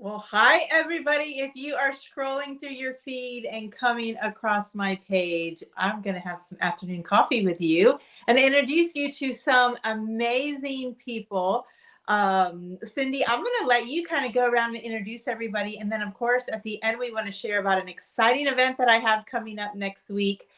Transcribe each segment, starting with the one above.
Well, hi, everybody. If you are scrolling through your feed and coming across my page, I'm going to have some afternoon coffee with you and introduce you to some amazing people. Cindy, I'm going to let you kind of go around and introduce everybody. And then, of course, at the end, we want to share about an exciting event that I have coming up next week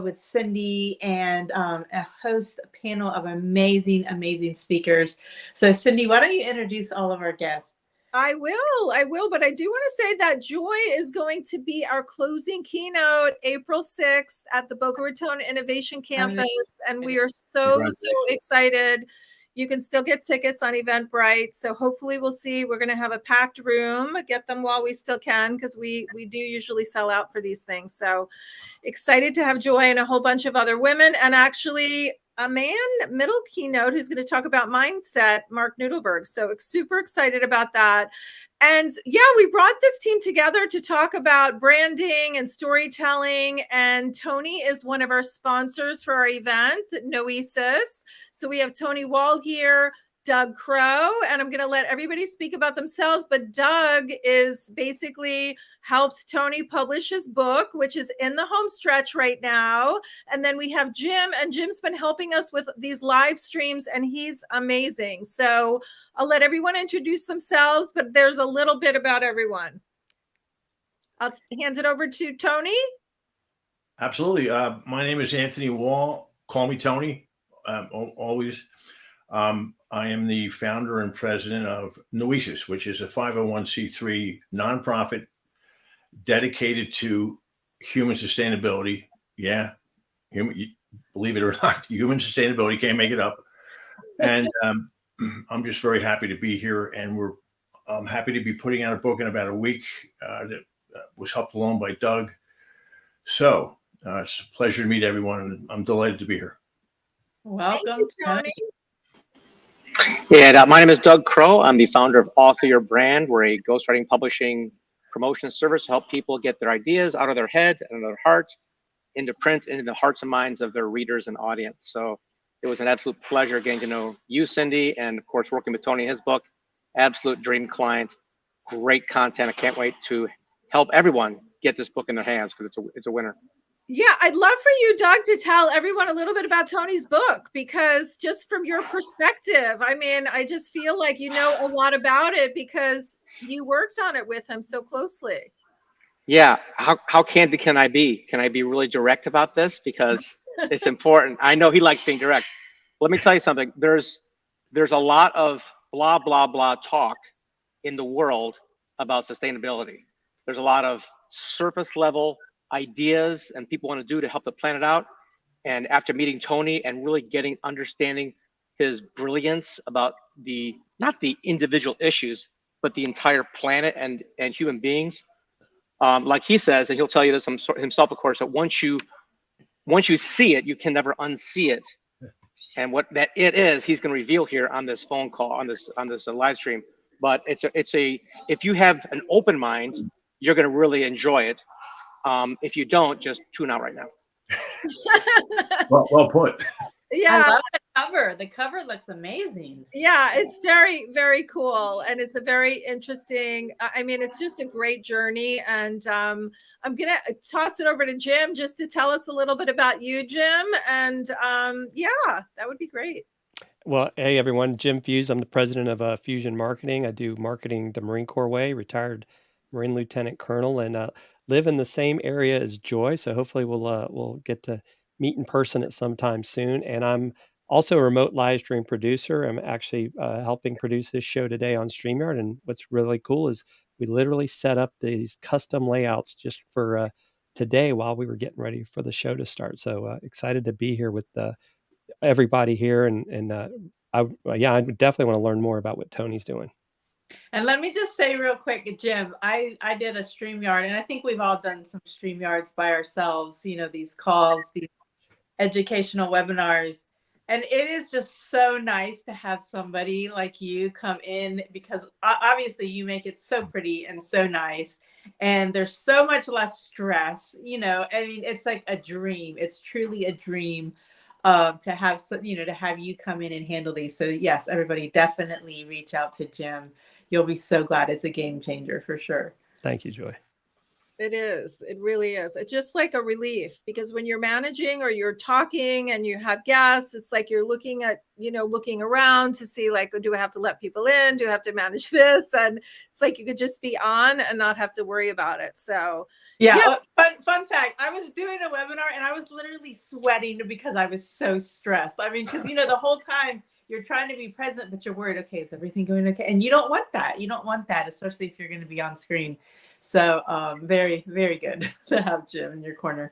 with Cindy and a host panel of amazing, amazing speakers. So, Cindy, why don't you introduce all of our guests? I will, but I do want to say that Joy is going to be our closing keynote April 6th at the Boca Raton Innovation Campus, and we are so excited. You can still get tickets on Eventbrite, so hopefully we'll see. We're going to have a packed room. Get them while we still can, because we do usually sell out for these things. So excited to have Joy and a whole bunch of other women, and actually a man middle keynote who's going to talk about mindset, Mark Noodleberg. So super excited about that. And yeah, we brought this team together to talk about branding and storytelling. And Tony is one of our sponsors for our event, Noesis. So we have Tony Wall here, Doug Crowe, and I'm going to let everybody speak about themselves. But Doug is basically helped Tony publish his book, which is in the home stretch right now. And then we have Jim, and Jim's been helping us with these live streams, and he's amazing. So I'll let everyone introduce themselves, but there's a little bit about everyone. I'll hand it over to Tony. Absolutely. My name is Anthony Wall. Call me Tony. Always. I am the founder and president of Noesis, which is a 501c3 nonprofit dedicated to human sustainability. Yeah, believe it or not, human sustainability, can't make it up. And I'm just very happy to be here. And I'm happy to be putting out a book in about a week that was helped along by Doug. So it's a pleasure to meet everyone. I'm delighted to be here. Welcome, Thank you, Tony. Yeah, my name is Doug Crowe. I'm the founder of Author Your Brand. We're a ghostwriting publishing promotion service to help people get their ideas out of their head and their heart into print, into the hearts and minds of their readers and audience. So it was an absolute pleasure getting to know you, Cindy, and of course, working with Tony, his book, absolute dream client, great content. I can't wait to help everyone get this book in their hands because it's a winner. Yeah, I'd love for you, Doug, to tell everyone a little bit about Tony's book, because just from your perspective, I mean, I just feel like you know a lot about it because you worked on it with him so closely. Yeah, how candid can I be? Can I be really direct about this? Because it's important. I know he likes being direct. Let me tell you something. There's a lot of blah, blah, blah talk in the world about sustainability. There's a lot of surface level ideas and people want to do to help the planet out. And after meeting Tony and really understanding his brilliance about not the individual issues, but the entire planet and human beings, like he says, and he'll tell you this himself, of course, that once you see it, you can never unsee it. And what that it is, he's going to reveal here on this phone call, on this live stream. But if you have an open mind, you're going to really enjoy it. If you don't, just tune out right now. Well put. Yeah, I love the cover. The cover looks amazing. Yeah, it's very, very cool, and it's a very interesting. I mean, it's just a great journey, and I'm gonna toss it over to Jim just to tell us a little bit about you, Jim. And yeah, that would be great. Well, hey everyone, Jim Fuhs. I'm the president of Fusion Marketing. I do marketing the Marine Corps way, retired Marine Lieutenant Colonel, and live in the same area as Joy. So hopefully we'll get to meet in person at some time soon. And I'm also a remote live stream producer. I'm actually helping produce this show today on StreamYard. And what's really cool is we literally set up these custom layouts just for today while we were getting ready for the show to start. So excited to be here with everybody here. And I definitely want to learn more about what Tony's doing. And let me just say real quick, Jim, I did a StreamYard, and I think we've all done some StreamYards by ourselves, you know, these calls, these educational webinars. And it is just so nice to have somebody like you come in, because obviously you make it so pretty and so nice. And there's so much less stress, you know, I mean, it's like a dream. It's truly a dream to have, you know, to have you come in and handle these. So yes, everybody definitely reach out to Jim. you'll be so glad. It's a game changer for sure. Thank you, Joy. It is. It really is. It's just like a relief, because when you're managing or you're talking and you have guests, it's like you're looking at, looking around to see, like, do I have to let people in? Do I have to manage this? And it's like you could just be on and not have to worry about it. So yeah. Fun fact. I was doing a webinar and I was literally sweating because I was so stressed. I mean, because, the whole time you're trying to be present, but you're worried, okay, is everything going okay? And you don't want that. You don't want that, especially if you're going to be on screen. So very, very good to have Jim in your corner.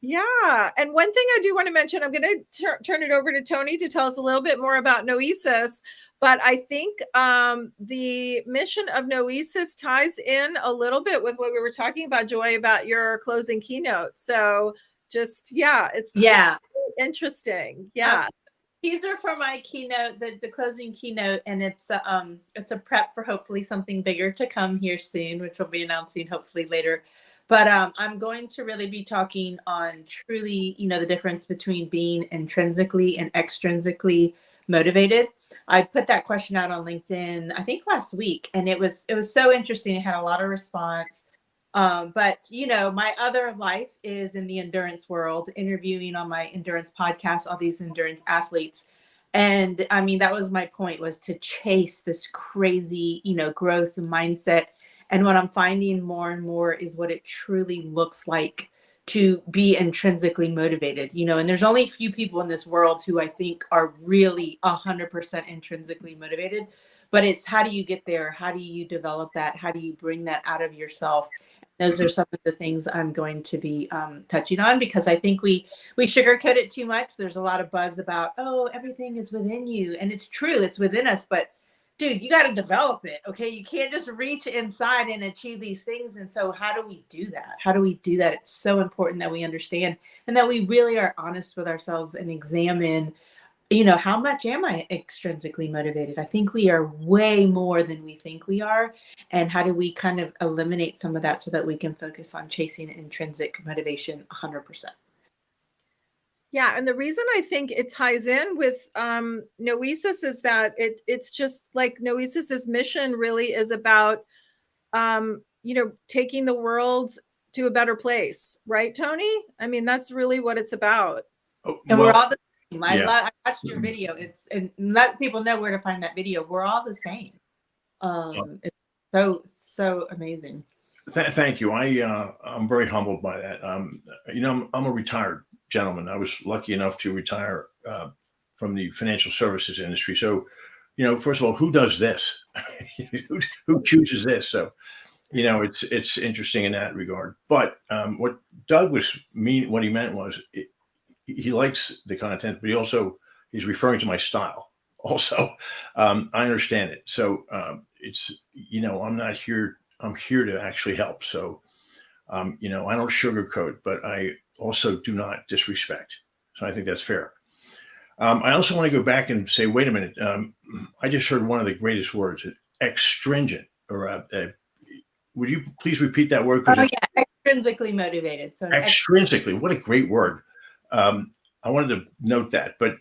Yeah. And one thing I do want to mention, I'm going to turn it over to Tony to tell us a little bit more about Noesis. But I think the mission of Noesis ties in a little bit with what we were talking about, Joy, about your closing keynote. So it's interesting. Yeah. Teaser for my keynote, the closing keynote, and it's a prep for hopefully something bigger to come here soon, which we'll be announcing hopefully later. But I'm going to really be talking on truly, the difference between being intrinsically and extrinsically motivated. I put that question out on LinkedIn, I think last week, and it was so interesting. It had a lot of response. But my other life is in the endurance world, interviewing on my endurance podcast, all these endurance athletes. And I mean, that was my point, was to chase this crazy, growth mindset. And what I'm finding more and more is what it truly looks like to be intrinsically motivated, and there's only a few people in this world who I think are really 100% intrinsically motivated, but it's how do you get there? How do you develop that? How do you bring that out of yourself? Those are some of the things I'm going to be touching on, because I think we sugarcoat it too much. There's a lot of buzz about, oh, everything is within you. And it's true, it's within us. But dude, you got to develop it. Okay. You can't just reach inside and achieve these things. And so how do we do that? How do we do that? It's so important that we understand and that we really are honest with ourselves and examine, how much am I extrinsically motivated? I think we are way more than we think we are. And how do we kind of eliminate some of that so that we can focus on chasing intrinsic motivation 100%? Yeah. And the reason I think it ties in with Noesis is that it's just like Noesis's mission really is about, taking the world to a better place. Right, Tony? I mean, that's really what it's about. And we're all the same. I watched your video. And let people know where to find that video. We're all the same. It's so amazing. Thank you. I'm very humbled by that. I'm a retired gentleman. I was lucky enough to retire from the financial services industry. So, first of all, who does this? Who chooses this? So, it's interesting in that regard. But what Doug what he meant was he likes the content, but he's referring to my style. Also, I understand it. So it's, I'm not here. I'm here to actually help. So, I don't sugarcoat, but I also do not disrespect. So I think that's fair. I also want to go back and say, wait a minute. I just heard one of the greatest words, extringent, or would you please repeat that word? Oh yeah, extrinsically motivated. So extrinsically, what a great word. I wanted to note that, but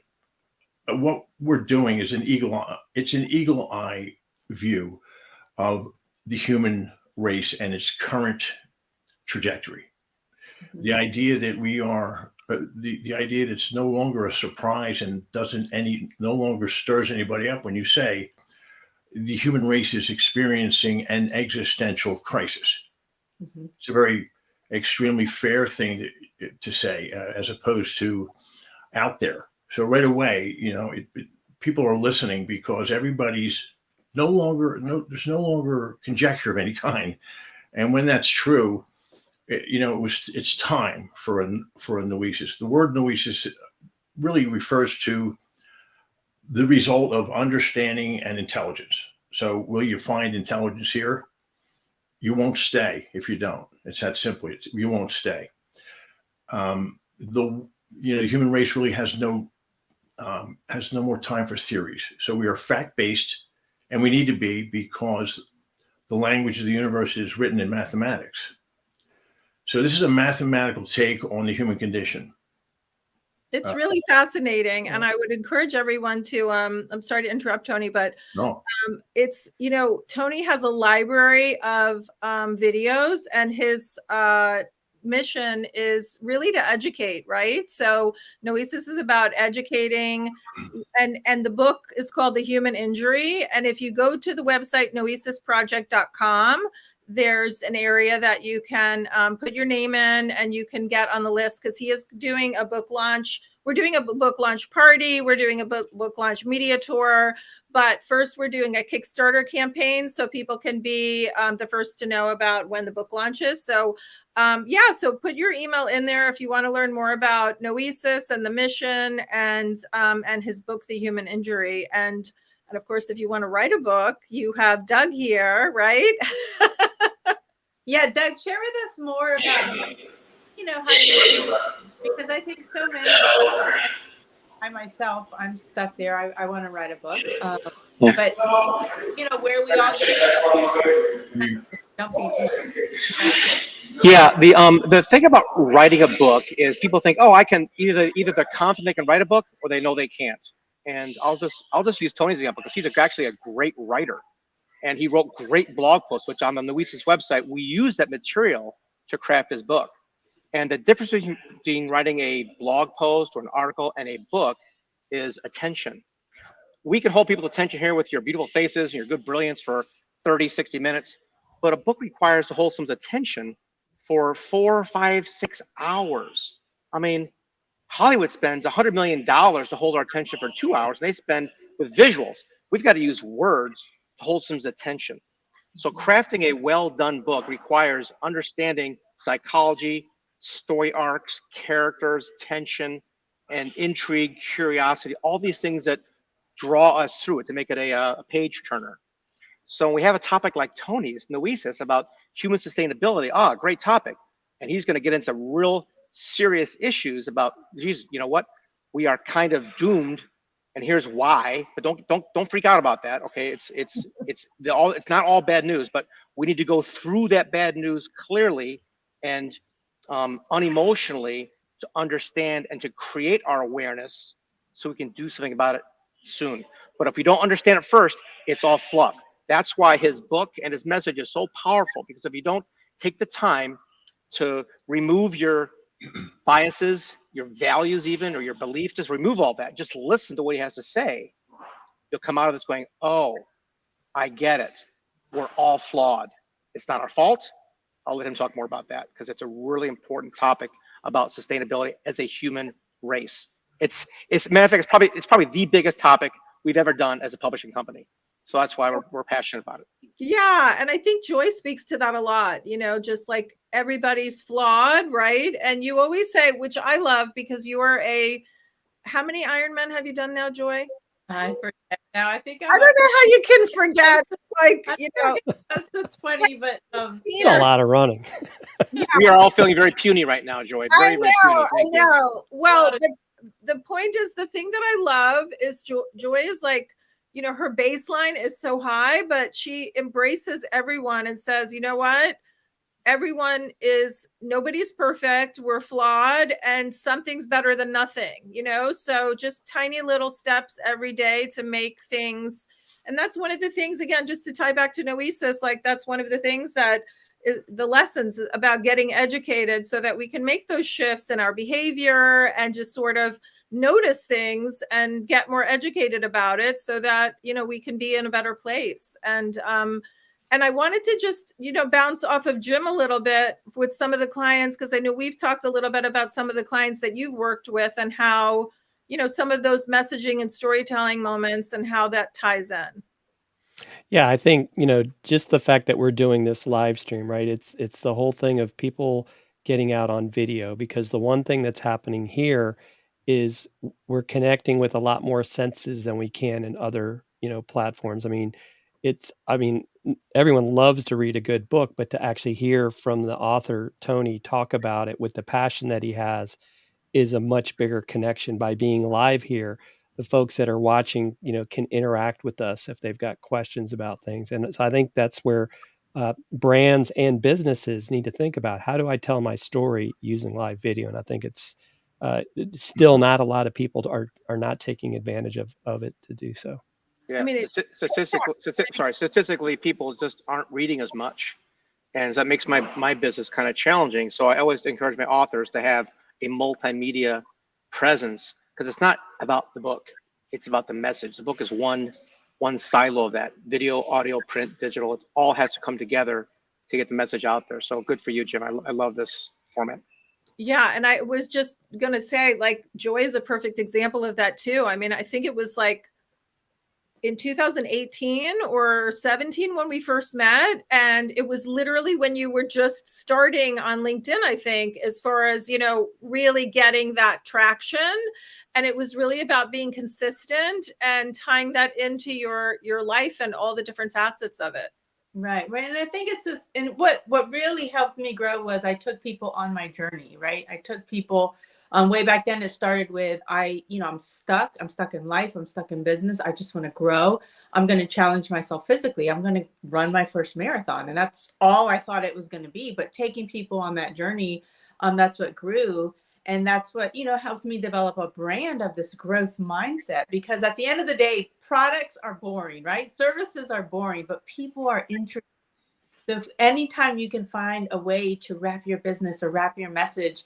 what we're doing is an eagle eye view of the human race and its current trajectory. Mm-hmm. The idea that we are, the idea that it's no longer a surprise and no longer stirs anybody up when you say the human race is experiencing an existential crisis. Mm-hmm. It's a very extremely fair thing to say, as opposed to out there. So right away, people are listening because everybody's there's no longer conjecture of any kind. And when that's true, it's time for a noesis. The word noesis really refers to the result of understanding and intelligence. So will you find intelligence here? You won't stay if you don't. It's that simple. You won't stay. The human race really has no more time for theories. So we are fact-based, and we need to be, because the language of the universe is written in mathematics. So this is a mathematical take on the human condition. It's really fascinating, and I would encourage everyone to. I'm sorry to interrupt, Tony, but No. it's, Tony has a library of videos, and his mission is really to educate, right? So Noesis is about educating, and the book is called The Human Injury. And if you go to the website noesisproject.com, there's an area that you can put your name in, and you can get on the list, because he is doing a book launch. We're doing a book launch party. We're doing a book launch media tour. But first, we're doing a Kickstarter campaign so people can be the first to know about when the book launches. So so put your email in there if you want to learn more about Noesis and the mission, and his book, The Human Injury. And of course, if you want to write a book, you have Doug here, right? Yeah, Doug, share with us more about, how you, because I think so many, I myself, I'm stuck there. I want to write a book. But, where we all jumping in. Yeah, the thing about writing a book is people think, oh, I can either they're confident they can write a book, or they know they can't. And I'll just use Tony's example, because he's actually a great writer, and he wrote great blog posts, which on the Noesis website, we use that material to craft his book. And the difference between writing a blog post or an article and a book is attention. We can hold people's attention here with your beautiful faces and your good brilliance for 30, 60 minutes, but a book requires to hold someone's attention for 4, 5, 6 hours. I mean, Hollywood spends $100 million to hold our attention for 2 hours, and they spend with visuals. We've got to use words to hold someone's attention. So crafting a well-done book requires understanding psychology, story arcs, characters, tension, and intrigue, curiosity, all these things that draw us through it to make it a page turner. So when we have a topic like Tony's, Noesis, about human sustainability, great topic. And he's going to get into real serious issues about, geez, you know what? We are kind of doomed, and here's why. But don't freak out about that. Okay, it's not all bad news, but we need to go through that bad news clearly and unemotionally to understand and to create our awareness so we can do something about it soon. But if we don't understand it first, it's all fluff. That's why his book and his message is so powerful, because if you don't take the time to remove your biases, your values even, or your beliefs, just remove all that, just listen to what he has to say, you'll come out of this going, oh, I get it. We're all flawed. It's not our fault. I'll let him talk more about that, because it's a really important topic about sustainability as a human race. It's matter of fact, it's probably the biggest topic we've ever done as a publishing company. So that's why we're passionate about it. Yeah, and I think Joy speaks to that a lot. Just like everybody's flawed, right? And you always say, which I love, because you are how many Ironman have you done now, Joy? I forget now. I think I don't know how you can forget. It's like, that's the 20, but it's a lot of running. Yeah. We are all feeling very puny right now, Joy. Very puny. I know. Well, the point is, the thing that I love is Joy is like, her baseline is so high, but she embraces everyone and says, you know what? Nobody's perfect. We're flawed, and something's better than nothing, So just tiny little steps every day to make things. And that's one of the things, again, just to tie back to Noesis, like that's one of the things that the lessons about getting educated, so that we can make those shifts in our behavior and just sort of notice things and get more educated about it, so that, we can be in a better place. And I wanted to just, bounce off of Jim a little bit with some of the clients, because I know we've talked a little bit about some of the clients that you've worked with, and how, some of those messaging and storytelling moments and how that ties in. Yeah, I think, just the fact that we're doing this live stream, right? It's the whole thing of people getting out on video, because the one thing that's happening here is we're connecting with a lot more senses than we can in other, platforms. I mean, everyone loves to read a good book, but to actually hear from the author, Tony, talk about it with the passion that he has is a much bigger connection. By being live here, the folks that are watching, can interact with us if they've got questions about things. And so I think that's where brands and businesses need to think about, how do I tell my story using live video? And I think it's still not a lot of people are not taking advantage of it to do so. Yeah, I mean, statistically, people just aren't reading as much, and that makes my business kind of challenging. So I always encourage my authors to have a multimedia presence, because it's not about the book, it's about the message. The book is one silo of that: video, audio, print, digital. It all has to come together to get the message out there. So good for you, Jim. I love this format. Yeah, and I was just gonna say, like, Joy is a perfect example of that too. I mean, I think it was like in 2018 or 17 when we first met, and it was literally when you were just starting on LinkedIn, I think, as far as, you know, really getting that traction. And it was really about being consistent and tying that into your life and all the different facets of it. Right. And I think it's this, and what really helped me grow was I took people on my journey, right? I took people way back then. It started with, I'm stuck in life. I'm stuck in business. I just want to grow. I'm going to challenge myself physically. I'm going to run my first marathon. And that's all I thought it was going to be. But taking people on that journey, that's what grew. And that's what, helped me develop a brand of this growth mindset, because at the end of the day, products are boring, right? Services are boring, but people are interested. So if anytime you can find a way to wrap your business or wrap your message,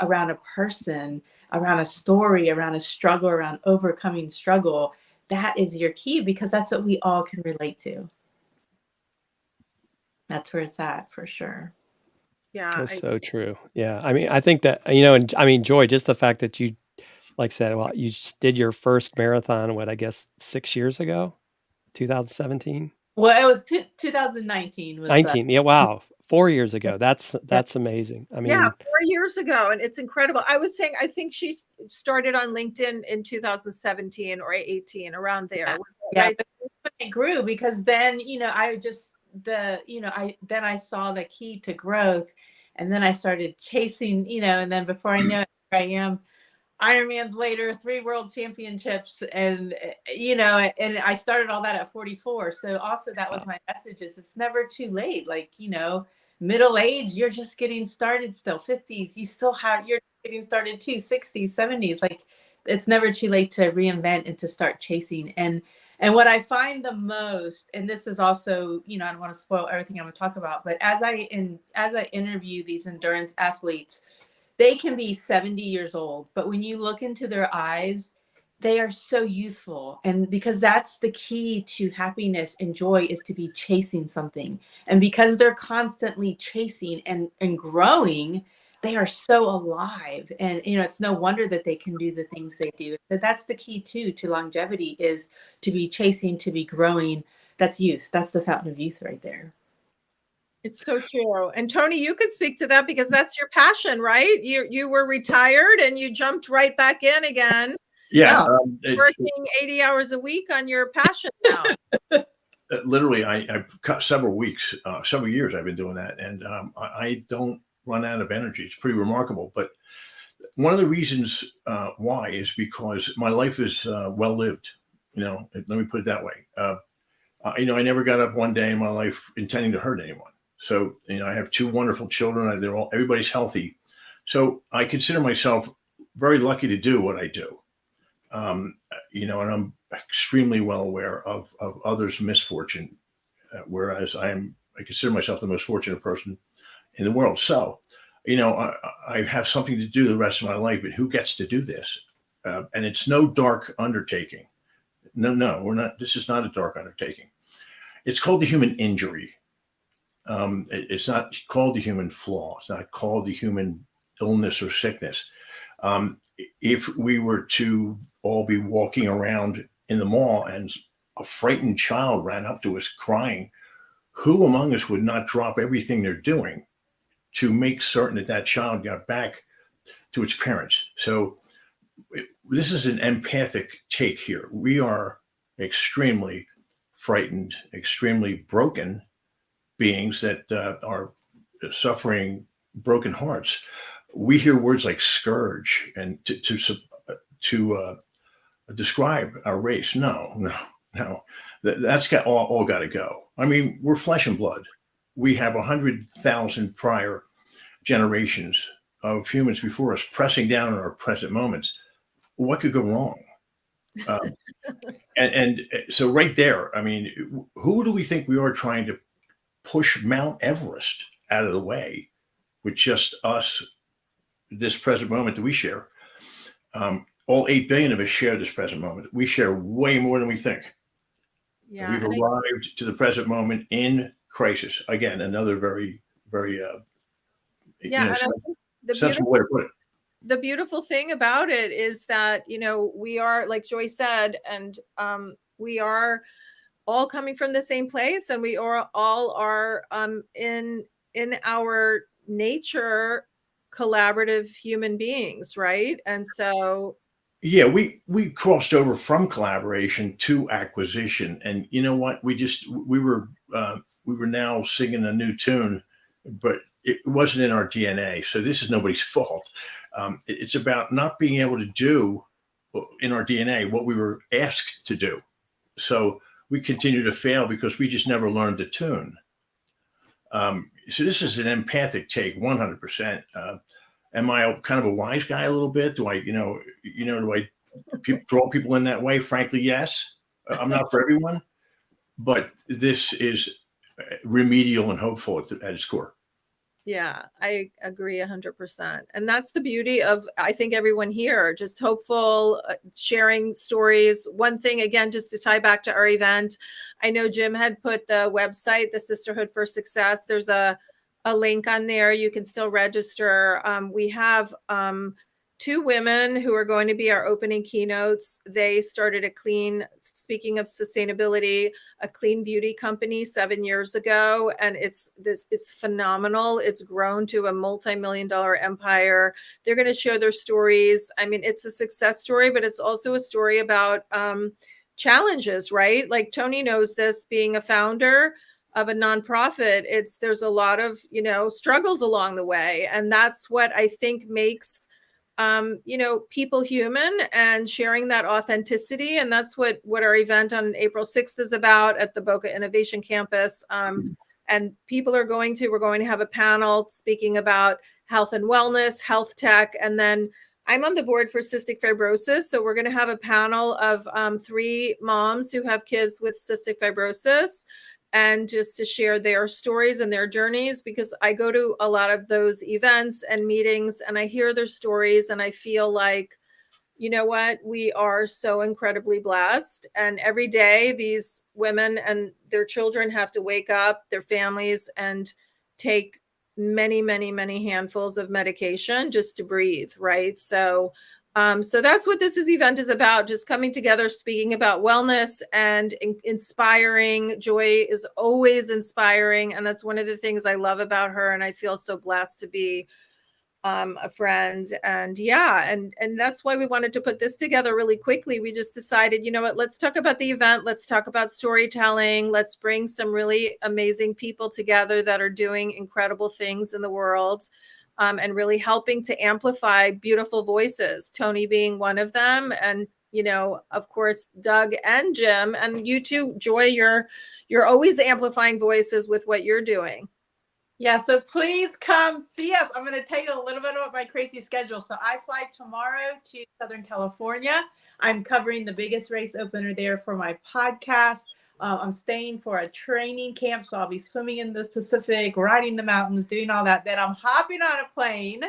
around a person, around a story, around a struggle, around overcoming struggle, that is your key, because that's what we all can relate to. That's where it's at, for sure. Yeah. That's so true. Yeah. I mean, I think that, and I mean, Joy, just the fact that you, like said, well, you did your first marathon, I guess 6 years ago, 2017? Well, it was 2019. 19. Yeah. Wow. 4 years ago. That's amazing. I mean, yeah, 4 years ago. And it's incredible. I was saying, I think she started on LinkedIn in 2017 or 18, around there. Yeah, Was that right? But it grew, because then, I saw the key to growth, and then I started chasing, and then before I know it, here I am, Ironmans later, 3 world championships. And, and I started all that at 44. So also that was my message, is it's never too late. Like, middle age, you're just getting started still. 50s, you're getting started too. 60s, 70s, like, it's never too late to reinvent and to start chasing. And what I find the most, and this is also, I don't want to spoil everything I'm going to talk about, but as I interview these endurance athletes, they can be 70 years old, but when you look into their eyes, they are so youthful. And because that's the key to happiness and joy, is to be chasing something. And because they're constantly chasing and growing, they are so alive. And, it's no wonder that they can do the things they do. So that's the key too, to longevity, is to be chasing, to be growing. That's youth. That's the fountain of youth right there. It's so true. And Tony, you could speak to that, because that's your passion, right? You were retired and you jumped right back in again. Yeah. Working 80 hours a week on your passion now. Literally, I've got several years I've been doing that. And I don't run out of energy. It's pretty remarkable. But one of the reasons why is because my life is well lived. Let me put it that way. I never got up one day in my life intending to hurt anyone. So, I have 2 wonderful children. Everybody's healthy. So I consider myself very lucky to do what I do. And I'm extremely well aware of others' misfortune, whereas I consider myself the most fortunate person in the world. So, I have something to do the rest of my life, but who gets to do this? And it's no dark undertaking. No, we're not. This is not a dark undertaking. It's called the human injury. It's not called the human flaw. It's not called the human illness or sickness. If we were to all be walking around in the mall and a frightened child ran up to us crying, who among us would not drop everything they're doing to make certain that child got back to its parents? So this is an empathic take here. We are extremely frightened, extremely broken beings that are suffering broken hearts. We hear words like scourge and to describe our race. No. That's got all got to go. I mean, we're flesh and blood. We have 100,000 prior generations of humans before us pressing down on our present moments, what could go wrong? And so right there, I mean, who do we think we are trying to push Mount Everest out of the way with just us, this present moment that we share? All 8 billion of us share this present moment. We share way more than we think. Yeah, We've arrived to the present moment in crisis. Again, another very, very, sensible way to put it. The beautiful thing about it is that, we are, like Joy said, and we are all coming from the same place, and we all are in our nature collaborative human beings, right? And so Yeah, we crossed over from collaboration to acquisition, and you know what? We were now singing a new tune, but it wasn't in our DNA. So this is nobody's fault. It's about not being able to do in our DNA what we were asked to do. So we continue to fail because we just never learned the tune. So this is an empathic take, 100%. Am I kind of a wise guy a little bit? Do I, do I draw people in that way? Frankly, yes. I'm not for everyone, but this is remedial and hopeful at its core. Yeah, I agree 100%. And that's the beauty of, I think, everyone here, just hopeful, sharing stories. One thing, again, just to tie back to our event, I know Jim had put the website, the Sisterhood for Success. There's a link on there. You can still register. We have 2 women who are going to be our opening keynotes. They started speaking of sustainability, a clean beauty company 7 years ago. And it's phenomenal. It's grown to a multi-million-dollar empire. They're going to share their stories. I mean, it's a success story, but it's also a story about challenges, right? Like Tony knows this, being a founder of a nonprofit, there's a lot of, struggles along the way. And that's what I think makes people human, and sharing that authenticity. And that's what our event on April 6th is about at the Boca Innovation Campus. And we're going to have a panel speaking about health and wellness, health tech. And then I'm on the board for cystic fibrosis. So we're going to have a panel of 3 moms who have kids with cystic fibrosis, and just to share their stories and their journeys, because I go to a lot of those events and meetings and I hear their stories and I feel like, you know what, we are so incredibly blessed. And every day these women and their children have to wake up, their families, and take many, many, many handfuls of medication just to breathe, right? So that's what this event is about, just coming together, speaking about wellness and inspiring. Joy is always inspiring. And that's one of the things I love about her. And I feel so blessed to be a friend. And and that's why we wanted to put this together really quickly. We just decided, you know what, let's talk about the event. Let's talk about storytelling. Let's bring some really amazing people together that are doing incredible things in the world. And really helping to amplify beautiful voices, Tony being one of them. And, of course, Doug and Jim, and you too, Joy, you're always amplifying voices with what you're doing. Yeah, so please come see us. I'm going to tell you a little bit about my crazy schedule. So I fly tomorrow to Southern California. I'm covering the biggest race opener there for my podcast. I'm staying for a training camp, so I'll be swimming in the Pacific, riding the mountains, doing all that. Then I'm hopping on a plane,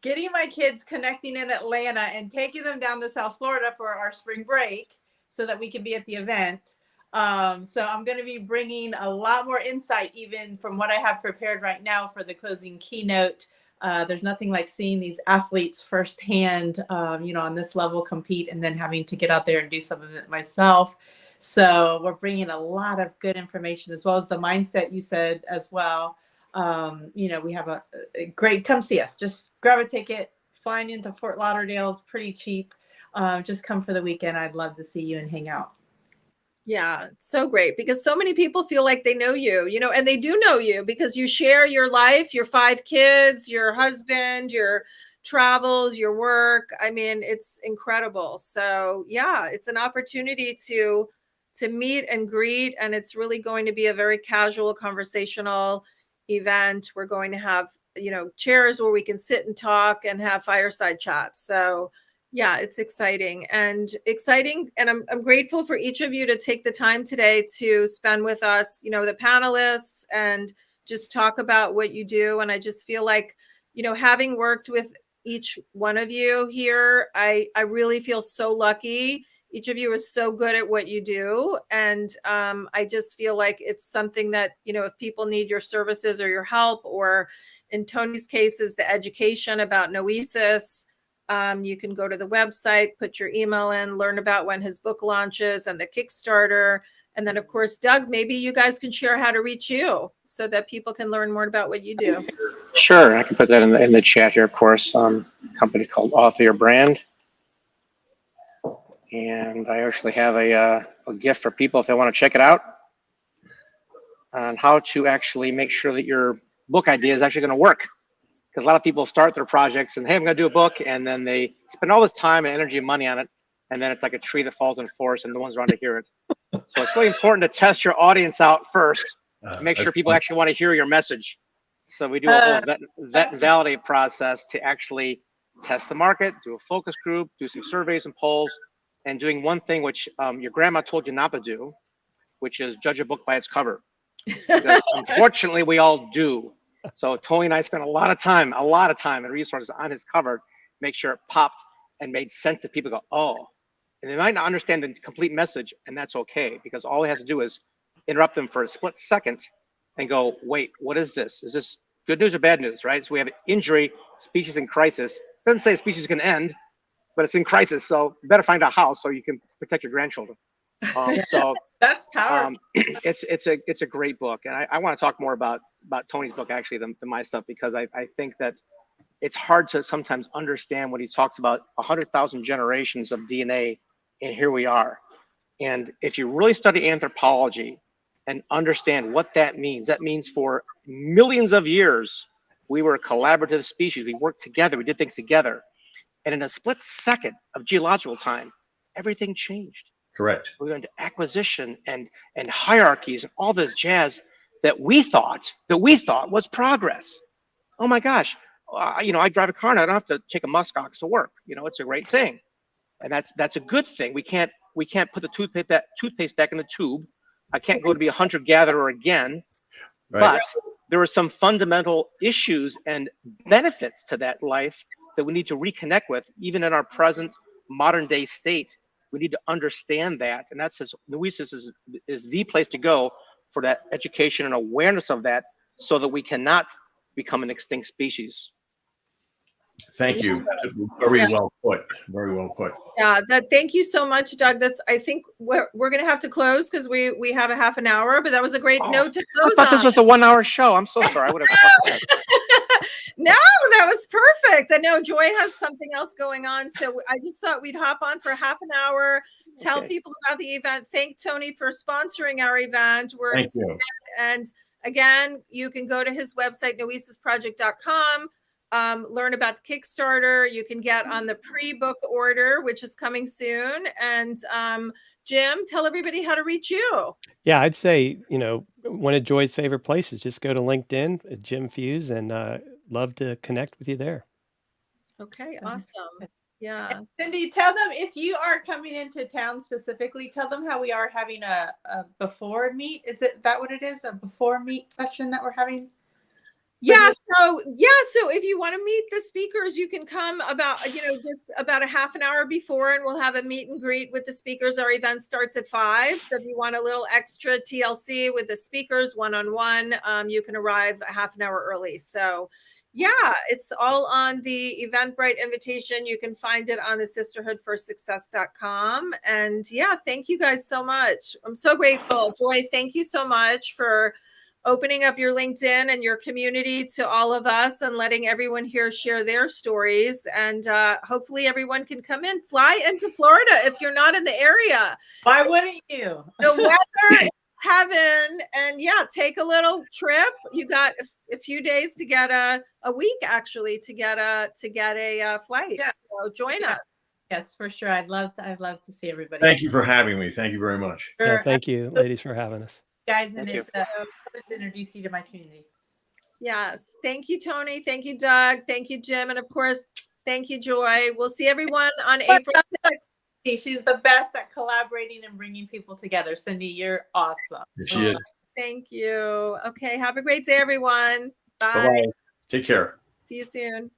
getting my kids, connecting in Atlanta, and taking them down to South Florida for our spring break so that we can be at the event. So I'm going to be bringing a lot more insight, even from what I have prepared right now for the closing keynote. There's nothing like seeing these athletes firsthand, on this level compete, and then having to get out there and do some of it myself. So we're bringing a lot of good information, as well as the mindset you said as well. We have a great, come see us, just grab a ticket. Flying into Fort Lauderdale is pretty cheap. Just come for the weekend. I'd love to see you and hang out. Yeah, so great, because so many people feel like they know you, and they do know you because you share your life, your 5 kids, your husband, your travels, your work. I mean, it's incredible. So yeah, it's an opportunity to meet and greet. And it's really going to be a very casual conversational event. We're going to have chairs where we can sit and talk and have fireside chats. So yeah, it's exciting. And I'm grateful for each of you to take the time today to spend with us, the panelists, and just talk about what you do. And I just feel like, having worked with each one of you here, I really feel so lucky. Each of you is so good at what you do. And I just feel like it's something that, if people need your services or your help, or in Tony's case is the education about Noesis, you can go to the website, put your email in, learn about when his book launches and the Kickstarter. And then, of course, Doug, maybe you guys can share how to reach you so that people can learn more about what you do. Sure, I can put that in the chat here, of course. A company called Author Your Brand. And I actually have a gift for people if they want to check it out on how to actually make sure that your book idea is actually going to work. Because a lot of people start their projects and, hey, I'm going to do a book, and then they spend all this time and energy and money on it, and then it's like a tree that falls in forest and no one's around to hear it. So it's really important to test your audience out first, make sure people actually want to hear your message. So we do a whole vet and validate process to actually test the market, do a focus group, do some surveys and polls, and doing one thing which your grandma told you not to do, which is judge a book by its cover. Because unfortunately, we all do. So Tony and I spent a lot of time and resources on his cover, make sure it popped and made sense to people. Go, oh, and they might not understand the complete message, and that's okay, because all he has to do is interrupt them for a split second and go, wait, what is this? Is this good news or bad news, right? So we have injury, species in crisis. It doesn't say species can end, but it's in crisis. So you better find out how, so you can protect your grandchildren. So that's powerful. It's a great book, and I want to talk more about Tony's book actually than my stuff, because I think that it's hard to sometimes understand when he talks about 100,000 generations of DNA, and here we are. And if you really study anthropology and understand what that means for millions of years we were a collaborative species. We worked together, we did things together, and in a split second of geological time, everything changed. Correct. We went into acquisition and hierarchies and all this jazz that we thought was progress. Oh my gosh, I drive a car and I don't have to take a muskox to work. It's a great thing, and that's a good thing. We can't put the toothpaste back in the tube. I can't go to be a hunter-gatherer again. Right. But there are some fundamental issues and benefits to that life that we need to reconnect with, even in our present modern day state. We need to understand that, and that's Noesis is the place to go for that education and awareness of that, so that we cannot become an extinct species. Thank you. Very well put. Very well put. Yeah, thank you so much, Doug. I think we're going to have to close because we have a half an hour, but that was a great note to close I thought this was a 1 hour show. I'm so sorry. I would have. No, that was perfect. I know Joy has something else going on, so I just thought we'd hop on for half an hour, tell people about the event. Thank Tony for sponsoring our event. Thank you. And again, you can go to his website, noesisproject.com. Learn about the Kickstarter. You can get on the pre-book order, which is coming soon. And Jim, tell everybody how to reach you. Yeah, I'd say, one of Joy's favorite places, just go to LinkedIn, Jim Fuhs, and love to connect with you there. Okay, awesome. Yeah. And Cindy, tell them, if you are coming into town specifically, tell them how we are having a before meet. Is that what it is? A before meet session that we're having? Yeah. So if you want to meet the speakers, you can come about, just about a half an hour before, and we'll have a meet and greet with the speakers. Our event starts at 5. So if you want a little extra TLC with the speakers one-on-one, you can arrive a half an hour early. So yeah, it's all on the Eventbrite invitation. You can find it on the sisterhoodforsuccess.com. And yeah, thank you guys so much. I'm so grateful. Joy, thank you so much for opening up your LinkedIn and your community to all of us and letting everyone here share their stories. And hopefully everyone can come in, fly into Florida if you're not in the area. Why wouldn't you? The weather is heaven, and yeah, take a little trip. You got a few days to get a week actually to get a flight. Yeah. So join us. Yes, for sure. I'd love to see everybody. Thank you for having me. Thank you very much. Yeah, thank you, ladies, for having us. Guys, and it's to introduce you to my community. Yes. Thank you, Tony. Thank you, Doug. Thank you, Jim. And of course, thank you, Joy. We'll see everyone on April 6th. She's the best at collaborating and bringing people together. Cindy, you're awesome. She is. Thank you. Okay. Have a great day, everyone. Bye. Bye-bye. Take care. See you soon.